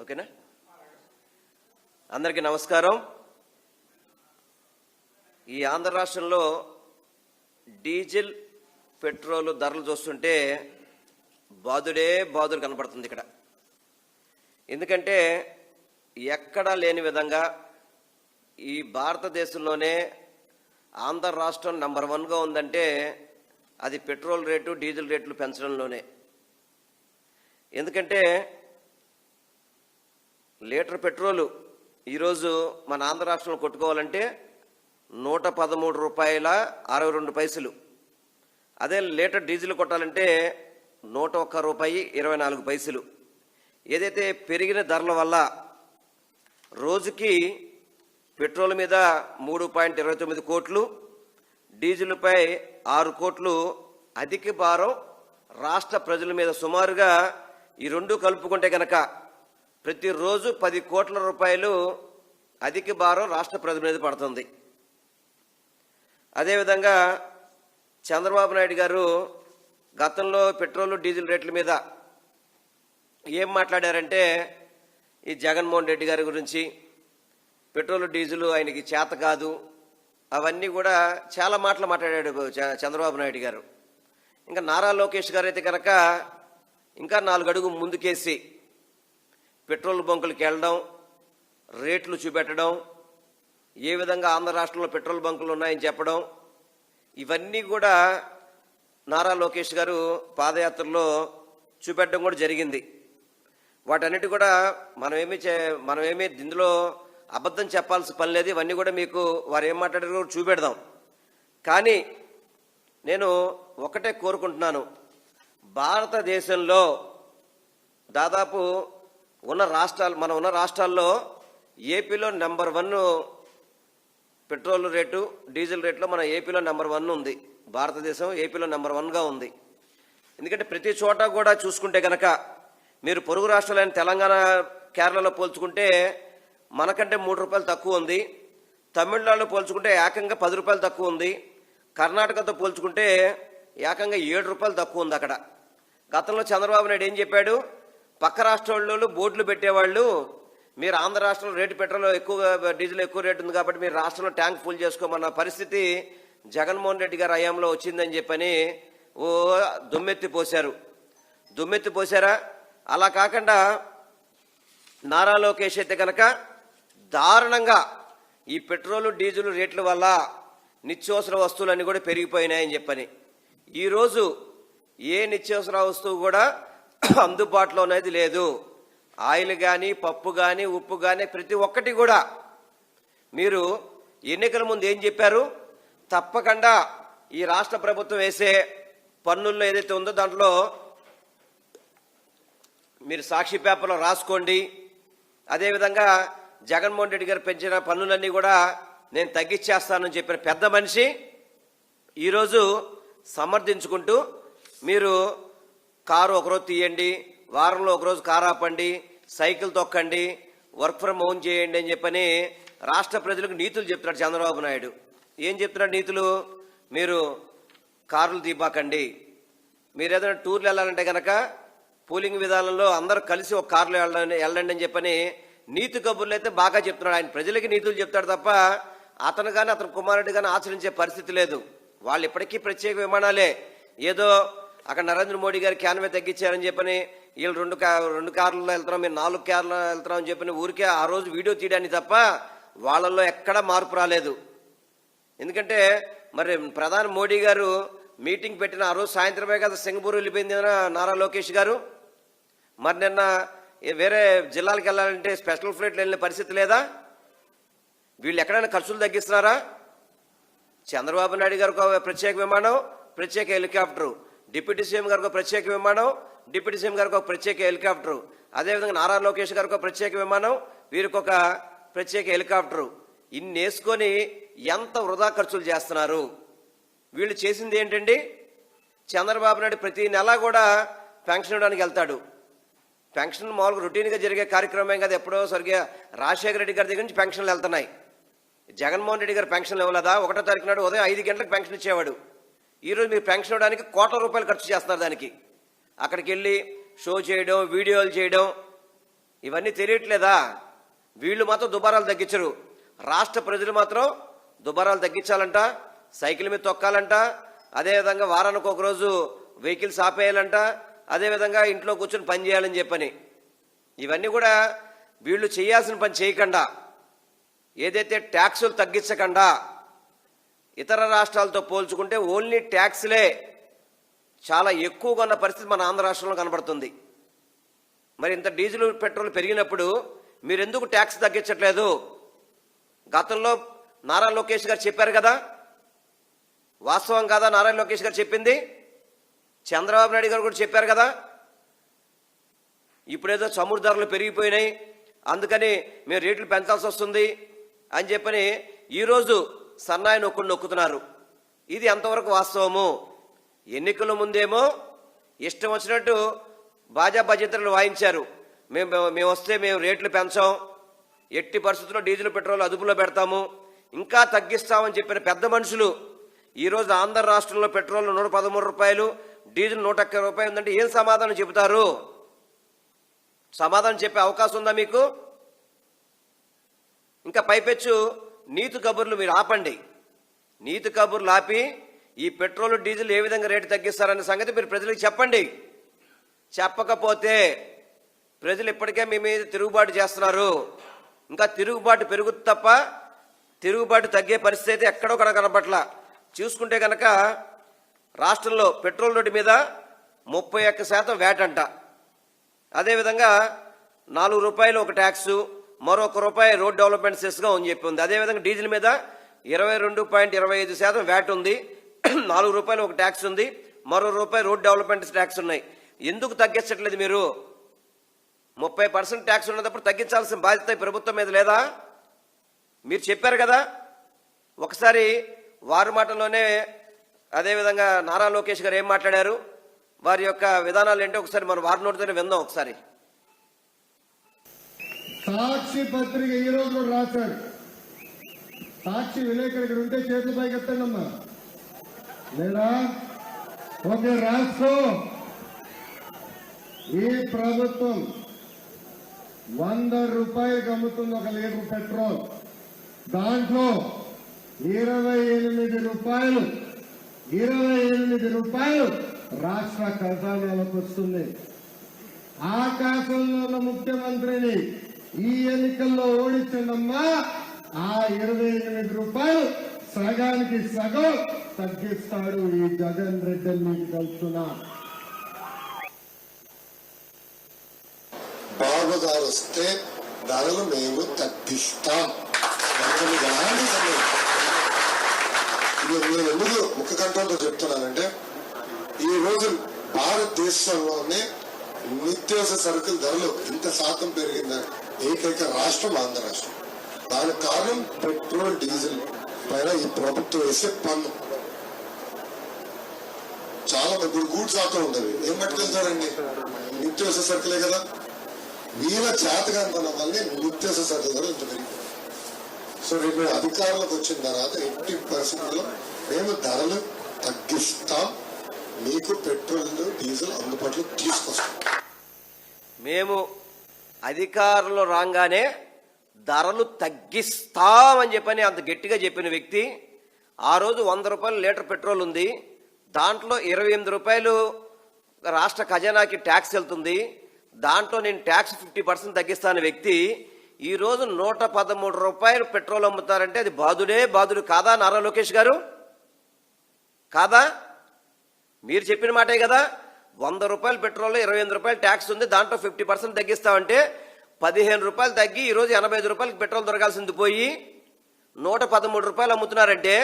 ఓకేనా? అందరికీ నమస్కారం. ఈ ఆంధ్ర రాష్ట్రంలో డీజిల్ పెట్రోల్ ధరలు చూస్తుంటే బాదుడు కనపడుతుంది ఇక్కడ. ఎందుకంటే ఎక్కడా లేని విధంగా ఈ భారతదేశంలోనే ఆంధ్ర రాష్ట్రం నంబర్ 1గా ఉందంటే అది పెట్రోల్ రేటు డీజిల్ రేట్లు పెంచడంలోనే. ఎందుకంటే లీటర్ పెట్రోలు ఈరోజు మన ఆంధ్ర రాష్ట్రంలో కొట్టుకోవాలంటే 113 రూపాయల 62 పైసలు. అదే లీటర్ డీజిల్ కొట్టాలంటే 101 రూపాయి 24 పైసలు. ఏదైతే పెరిగిన ధరల వల్ల రోజుకి పెట్రోల్ మీద 3.29 కోట్లు, డీజిల్పై 6 కోట్లు అధిక భారం రాష్ట్ర ప్రజల మీద సుమారుగా ఈ రెండు కలుపుకుంటే కనుక ప్రతిరోజు 10 కోట్ల రూపాయలు అధిక భారం రాష్ట్ర ప్రజల మీద పడుతుంది. అదేవిధంగా చంద్రబాబు నాయుడు గారు గతంలో పెట్రోల్ డీజిల్ రేట్ల మీద ఏం మాట్లాడారంటే ఈ జగన్మోహన్ రెడ్డి గారి గురించి పెట్రోల్ డీజిల్ ఆయనకి చేత కాదు, అవన్నీ కూడా చాలా మాటలు మాట్లాడాడు చంద్రబాబు నాయుడు గారు. ఇంకా నారా లోకేష్ గారు అయితే కనుక ఇంకా 4 అడుగు ముందుకేసి పెట్రోల్ బంకులకు వెళ్ళడం, రేట్లు చూపెట్టడం, ఏ విధంగా ఆంధ్ర రాష్ట్రంలో పెట్రోల్ బంకులు ఉన్నాయని చెప్పడం, ఇవన్నీ కూడా నారా లోకేష్ గారు పాదయాత్రలో చూపెట్టడం కూడా జరిగింది. వాటన్నిటి కూడా మనమేమి ఇందులో అబద్ధం చెప్పాల్సిన పని లేదు. ఇవన్నీ కూడా మీకు వారు ఏం మాట్లాడారో కూడా చూపెడదాం. కానీ నేను ఒకటే కోరుకుంటున్నాను, భారతదేశంలో దాదాపు మనం ఉన్న రాష్ట్రాల్లో ఏపీలో నంబర్ 1 పెట్రోల్ రేటు డీజిల్ రేట్లో మన ఏపీలో నంబర్ 1 ఉంది. భారతదేశం ఏపీలో నంబర్ 1గా ఉంది. ఎందుకంటే ప్రతి చోట కూడా చూసుకుంటే కనుక మీరు పొరుగు రాష్ట్రాలైన తెలంగాణ, కేరళలో పోల్చుకుంటే మనకంటే 3 రూపాయలు తక్కువ ఉంది. తమిళనాడులో పోల్చుకుంటే ఏకంగా 10 రూపాయలు తక్కువ ఉంది. కర్ణాటకతో పోల్చుకుంటే ఏకంగా 7 రూపాయలు తక్కువ ఉంది అక్కడ. గతంలో చంద్రబాబు నాయుడు ఏం చెప్పాడు, పక్క రాష్ట్రాల్లో బోర్డులు పెట్టేవాళ్ళు, మీరు ఆంధ్ర రాష్ట్రంలో రేటు పెట్రోల్ ఎక్కువగా, డీజిల్ ఎక్కువ రేటు ఉంది కాబట్టి మీరు రాష్ట్రంలో ట్యాంక్ ఫుల్ చేసుకోమన్న పరిస్థితి జగన్మోహన్ రెడ్డి గారి హయాంలో వచ్చిందని చెప్పని దుమ్మెత్తి పోసారా? అలా కాకుండా నారా లోకేష్ అయితే కనుక దారుణంగా ఈ పెట్రోల్ డీజిల్ రేట్ల వల్ల నిత్యావసర వస్తువులన్నీ కూడా పెరిగిపోయినాయని చెప్పని, ఈరోజు ఏ నిత్యావసర వస్తువు కూడా అందుబాటులో అనేది లేదు. ఆయిల్ కానీ, పప్పు కానీ, ఉప్పు కానీ, ప్రతి ఒక్కటి కూడా మీరు ఎన్నికల ముందు ఏం చెప్పారు, తప్పకుండా ఈ రాష్ట్ర ప్రభుత్వం వేసే పన్నుల్లో ఏదైతే ఉందో దాంట్లో మీరు సాక్షి పేపర్లో రాసుకోండి. అదేవిధంగా జగన్మోహన్ రెడ్డి గారు పెంచిన పన్నులన్నీ కూడా నేను తగ్గించేస్తానని చెప్పిన పెద్ద మనిషి ఈరోజు సమర్థించుకుంటూ మీరు కారు ఒకరోజు తీయండి, వారంలో ఒకరోజు కారు ఆపండి, సైకిల్ తొక్కండి, వర్క్ ఫ్రమ్ హోమ్ చేయండి అని చెప్పని రాష్ట్ర ప్రజలకు నీతులు చెప్తున్నాడు చంద్రబాబు నాయుడు. ఏం చెప్తున్నాడు నీతులు? మీరు కార్లు తీపాకండి, మీరు ఏదైనా టూర్లు వెళ్ళాలంటే కనుక పూలింగ్ విధానంలో అందరూ కలిసి ఒక కారులో వెళ్ళండి అని చెప్పని నీతి కబుర్లు అయితే బాగా చెప్తున్నాడు. ఆయన ప్రజలకి నీతులు చెప్తాడు తప్ప అతను కానీ అతని కుమారుడు కానీ ఆచరించే పరిస్థితి లేదు. వాళ్ళు ఇప్పటికీ ప్రత్యేక విమానాలే. ఏదో అక్కడ నరేంద్ర మోడీ గారు క్యాన్వే తగ్గించారని చెప్పని వీళ్ళు రెండు కార్లలో వెళ్తున్నాం, మీరు 4 కార్లలో వెళ్తున్నాం అని చెప్పని ఊరికే ఆ రోజు వీడియో తీయడానికి తప్ప వాళ్ళల్లో ఎక్కడా మార్పు రాలేదు. ఎందుకంటే మరి ప్రధాని మోడీ గారు మీటింగ్ పెట్టిన ఆ రోజు సాయంత్రమే కదా సింగపూర్ వెళ్ళిపోయింది నారా లోకేష్ గారు. మరి నిన్న వేరే జిల్లాలకు వెళ్ళాలంటే స్పెషల్ ఫ్లైట్లు వెళ్ళిన పరిస్థితి లేదా? వీళ్ళు ఎక్కడైనా ఖర్చులు తగ్గిస్తున్నారా? చంద్రబాబు నాయుడు గారికి ఒక ప్రత్యేక విమానం, ప్రత్యేక హెలికాప్టరు, డిప్యూటీ సీఎం గారికి ఒక ప్రత్యేక విమానం, డిప్యూటీ సీఎం గారికి ఒక ప్రత్యేక హెలికాప్టరు, అదేవిధంగా నారా లోకేష్ గారికి ఒక ప్రత్యేక విమానం, వీరికి ఒక ప్రత్యేక హెలికాప్టరు. ఇన్ని వేసుకొని ఎంత వృధా ఖర్చులు చేస్తున్నారు? వీళ్ళు చేసింది ఏంటండి? చంద్రబాబు నాయుడు ప్రతి నెల కూడా పెన్షన్ ఇవ్వడానికి వెళ్తాడు. పెన్షన్ మామూలుగా రొటీన్గా జరిగే కార్యక్రమం కదా, ఎప్పుడో స్వర్గీయ రాజశేఖర రెడ్డి గారి దగ్గర నుంచి పెన్షన్లు వెళ్తున్నాయి. జగన్మోహన్ రెడ్డి గారు పెన్షన్లు ఇవ్వలేదా? 1వ తారీఖు నాడు ఉదయం 5 గంటలకు పెన్షన్ ఇచ్చేవాడు. ఈరోజు మీరు పెన్షన్ ఇవ్వడానికి కోట్ల రూపాయలు ఖర్చు చేస్తున్నారు దానికి. అక్కడికి వెళ్ళి షో చేయడం, వీడియోలు చేయడం, ఇవన్నీ తెలియట్లేదా? వీళ్ళు మాత్రం దుబారాలు తగ్గించరు, రాష్ట్ర ప్రజలు మాత్రం దుబారాలు తగ్గించాలంట, సైకిల్ మీద తొక్కాలంట, అదేవిధంగా వారానికి ఒకరోజు వెహికల్స్ ఆపేయాలంట, అదేవిధంగా ఇంట్లో కూర్చొని పని చేయాలని చెప్పని. ఇవన్నీ కూడా వీళ్ళు చేయాల్సిన పని చేయకుండా, ఏదైతే ట్యాక్సులు తగ్గించకుండా, ఇతర రాష్ట్రాలతో పోల్చుకుంటే ఓన్లీ ట్యాక్స్లే చాలా ఎక్కువగా ఉన్న పరిస్థితి మన ఆంధ్ర రాష్ట్రంలో కనబడుతుంది. మరి ఇంత డీజిల్ పెట్రోల్ పెరిగినప్పుడు మీరు ఎందుకు ట్యాక్స్ తగ్గించట్లేదు? గతంలో నారా లోకేష్ గారు చెప్పారు కదా, వాస్తవం కాదా నారా లోకేష్ గారు చెప్పింది? చంద్రబాబు నాయుడు గారు కూడా చెప్పారు కదా, ఇప్పుడేదో చమురు ధరలు పెరిగిపోయినాయి అందుకని మేము రేట్లు పెంచాల్సి వస్తుంది అని చెప్పని ఈరోజు సన్నాయి నొక్కుతున్నారు. ఇది ఎంతవరకు వాస్తవము? ఎన్నికల ముందేమో ఇష్టం వచ్చినట్టు బాజా భజంత్రులు వాయించారు, మేము వస్తే మేము రేట్లు పెంచాం, ఎట్టి పరిస్థితుల్లో డీజిల్ పెట్రోల్ అదుపులో పెడతాము, ఇంకా తగ్గిస్తామని చెప్పిన పెద్ద మనుషులు ఈరోజు ఆంధ్ర రాష్ట్రంలో పెట్రోల్ 113 రూపాయలు, డీజిల్ 101 రూపాయలు ఉందంటే ఏం సమాధానం చెబుతారు? సమాధానం చెప్పే అవకాశం ఉందా మీకు? ఇంకా పైపెచ్చు నీతి కబుర్లు మీరు ఆపండి. నీతి కబుర్లు ఆపి ఈ పెట్రోల్ డీజిల్ ఏ విధంగా రేటు తగ్గిస్తారనే సంగతి మీరు ప్రజలకు చెప్పండి. చెప్పకపోతే ప్రజలు ఇప్పటికే మీ మీద తిరుగుబాటు చేస్తున్నారు. ఇంకా తిరుగుబాటు పెరుగుతుంది తప్ప తిరుగుబాటు తగ్గే పరిస్థితి ఎక్కడో కనపట్ల. చూసుకుంటే కనుక రాష్ట్రంలో పెట్రోల్ రేటు మీద 31% వ్యాట్ అంట, అదేవిధంగా 4 రూపాయలు ఒక ట్యాక్సు, మరో ₹1 రోడ్ డెవలప్మెంట్ సెస్గా అని చెప్పి ఉంది. అదేవిధంగా డీజిల్ మీద 22.25% వ్యాట్ ఉంది, 4 రూపాయలు ఒక ట్యాక్స్ ఉంది, మరో ₹1 రోడ్ డెవలప్మెంట్ ట్యాక్స్ ఉన్నాయి. ఎందుకు తగ్గించట్లేదు మీరు? 30% ట్యాక్స్ ఉన్నప్పుడు తగ్గించాల్సిన బాధ్యత ప్రభుత్వం మీద లేదా? మీరు చెప్పారు కదా. ఒకసారి వారి మాటల్లోనే అదేవిధంగా నారా లోకేష్ గారు ఏం మాట్లాడారు, వారి యొక్క విధానాలు ఏంటో ఒకసారి మనం వారి నోటితోనే విందాం. ఒకసారి సాక్షి పత్రిక ఈ రోజు కూడా రాశాడు. సాక్షి విలేకరు ఇక్కడ ఉంటే చేతులు పైకి ఎత్తండి అమ్మా. లేదా ఓకే రాసుకో. ఈ ప్రభుత్వం 100 రూపాయలకు అమ్ముతుంది ఒక లీటర్ పెట్రోల్. దాంట్లో 28 రూపాయలు రాష్ట్ర ఖజానాలకు వస్తుంది. ఆకాశంలో ఉన్న ముఖ్యమంత్రిని ఈ ఎన్నికల్లో ఓడించండమ్మా. ఆ 28 రూపాయలు సగానికి సగం తగ్గిస్తాడు ఈ జగన్ రెడ్డి. మీకు తెలుసునా? బాబు గారు వస్తే ధరలు మేము తగ్గిస్తాం. నేను ఎందుకు ముఖ్య కంఠంతో చెప్తున్నానంటే, ఈ రోజు భారతదేశంలోనే నిత్యావసర సరుకుల ధరలు ఇంత శాతం పెరిగింద ఏకైక రాష్ట్రం ఆంధ్ర రాష్ట్రం. దానికి కారణం పెట్రోల్ డీజిల్ పైన ఈ ప్రభుత్వం వేసే పన్ను. చాలా ఇప్పుడు గూడ్స్ ఆటో ఉండదు, ఏం పట్టుకెళ్తారండి? నిత్యావసర సరుకులే కదా. వీళ్ళ చేతగాంతనం వల్లే నిత్యావసర సరుకుల ధరలు ఇంత పెరిగింది. సో రేపు అధికారులకు వచ్చిన తర్వాత ఎట్టి పరిస్థితుల్లో మేము ధరలు తగ్గిస్తాం, మీకు పెట్రోల్ డీజిల్ అందుబాటులో తీసుకొస్తాం. మేము అధికారంలో రాగానే ధరలు తగ్గిస్తామని చెప్పని అంత గట్టిగా చెప్పిన వ్యక్తి, ఆ రోజు 100 రూపాయలు లీటర్ పెట్రోల్ ఉంది, దాంట్లో 28 రూపాయలు రాష్ట్ర ఖజానాకి ట్యాక్స్ వెళ్తుంది, దాంట్లో నేను ట్యాక్స్ 50% తగ్గిస్తాను వ్యక్తి ఈరోజు 113 రూపాయలు పెట్రోల్ అమ్ముతారంటే అది బాధుడు కాదా నారా లోకేష్ గారు? కాదా? మీరు చెప్పిన మాటే కదా. 100 రూపాయలు పెట్రోల్లో 28 రూపాయలు ట్యాక్స్ ఉంది, దాంట్లో 50% తగ్గిస్తామంటే 15 రూపాయలు తగ్గి ఈరోజు 85 రూపాయలకి పెట్రోల్ దొరకాల్సింది పోయి 113 రూపాయలు అమ్ముతున్నారంటే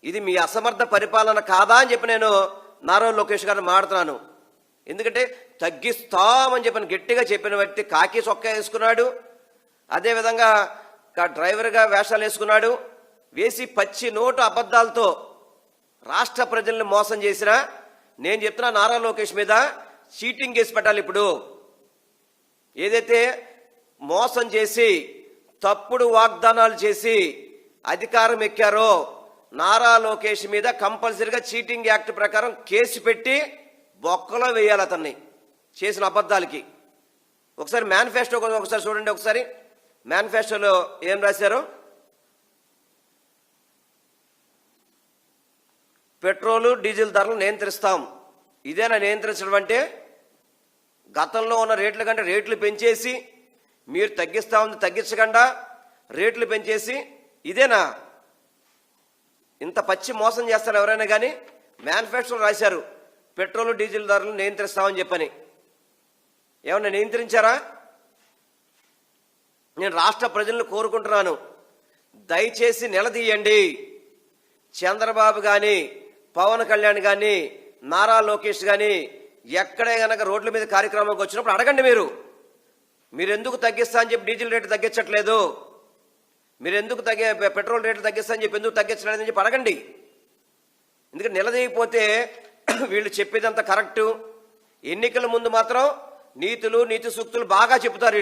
ఇది మీ అసమర్థ పరిపాలన కాదా అని చెప్పి నేను నారా లోకేష్ గారిని మాడుతున్నాను. ఎందుకంటే తగ్గిస్తామని చెప్పని గట్టిగా చెప్పిన వ్యక్తి కాకి చొక్కా వేసుకున్నాడు, అదేవిధంగా డ్రైవర్గా వేషాలు వేసుకున్నాడు, వేసి పచ్చి నోటు అబద్ధాలతో రాష్ట్ర ప్రజల్ని మోసం చేసినా నేను చెప్తున్నా నారా లోకేష్ మీద చీటింగ్ కేసు పెట్టాలి. ఇప్పుడు ఏదైతే మోసం చేసి తప్పుడు వాగ్దానాలు చేసి అధికారం ఎక్కారో నారా లోకేష్ మీద కంపల్సరీగా చీటింగ్ యాక్ట్ ప్రకారం కేసు పెట్టి బొక్కలో వేయాలి అతన్ని చేసిన అబద్ధాలకి. ఒకసారి మేనిఫెస్టో ఒకసారి చూడండి. ఒకసారి మేనిఫెస్టోలో ఏం రాశారు? పెట్రోలు డీజిల్ ధరలు నియంత్రిస్తాం. ఇదేనా నియంత్రించడం అంటే? గతంలో ఉన్న రేట్ల కంటే రేట్లు పెంచేసి మీరు తగ్గించకుండా రేట్లు పెంచేసి ఇదేనా? ఇంత పచ్చి మోసం చేస్తారు ఎవరైనా కానీ. మేనిఫెస్టోలో రాశారు పెట్రోలు డీజిల్ ధరలు నియంత్రిస్తామని చెప్పని. ఏమన్నా నియంత్రించారా? నేను రాష్ట్ర ప్రజలను కోరుకుంటున్నాను, దయచేసి నిలదీయండి. చంద్రబాబు కానీ, పవన్ కళ్యాణ్ కానీ, నారా లోకేష్ కానీ ఎక్కడే గనక రోడ్ల మీద కార్యక్రమానికి వచ్చినప్పుడు అడగండి. మీరు ఎందుకు తగ్గిస్తా అని చెప్పి డీజిల్ రేటు తగ్గించట్లేదు, మీరు ఎందుకు పెట్రోల్ రేట్లు తగ్గిస్తా అని చెప్పి ఎందుకు తగ్గించలేదని చెప్పి అడగండి. ఎందుకంటే నిలదీయకపోతే వీళ్ళు చెప్పేదంతా కరెక్టు. ఎన్నికల ముందు మాత్రం నీతి సూక్తులు బాగా చెప్తారు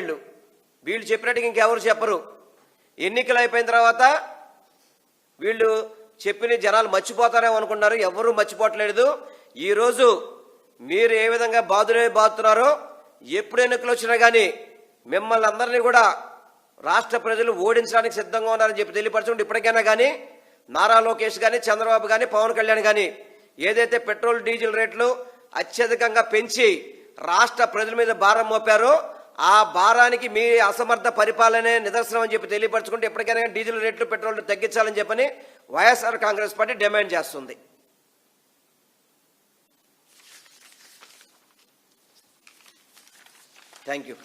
వీళ్ళు చెప్పినట్టుగా ఇంకెవరు చెప్పరు. ఎన్నికలు అయిపోయిన తర్వాత వీళ్ళు చెప్పిన జనాలు మర్చిపోతారేమో అనుకున్నారు. ఎవరూ మర్చిపోవట్లేదు. ఈరోజు మీరు ఏ విధంగా బాదుతున్నారో, ఎప్పుడు ఎన్నికలు వచ్చినా కానీ మిమ్మల్ని అందరినీ కూడా రాష్ట్ర ప్రజలు ఓడించడానికి సిద్ధంగా ఉన్నారని చెప్పి తెలియపరచుకుంటే ఇప్పటికైనా కానీ నారా లోకేష్ కానీ, చంద్రబాబు కానీ, పవన్ కళ్యాణ్ కానీ ఏదైతే పెట్రోల్ డీజిల్ రేట్లు అత్యధికంగా పెంచి రాష్ట్ర ప్రజల మీద భారం మోపారో ఆ భారానికి మీ అసమర్థ పరిపాలనే నిదర్శనం అని చెప్పి తెలియపరచుకుంటే ఎప్పటికైనా డీజిల్ రేట్లు పెట్రోల్ తగ్గించాలని చెప్పని వైఎస్ఆర్ కాంగ్రెస్ పార్టీ డిమాండ్ చేస్తుంది. Thank you.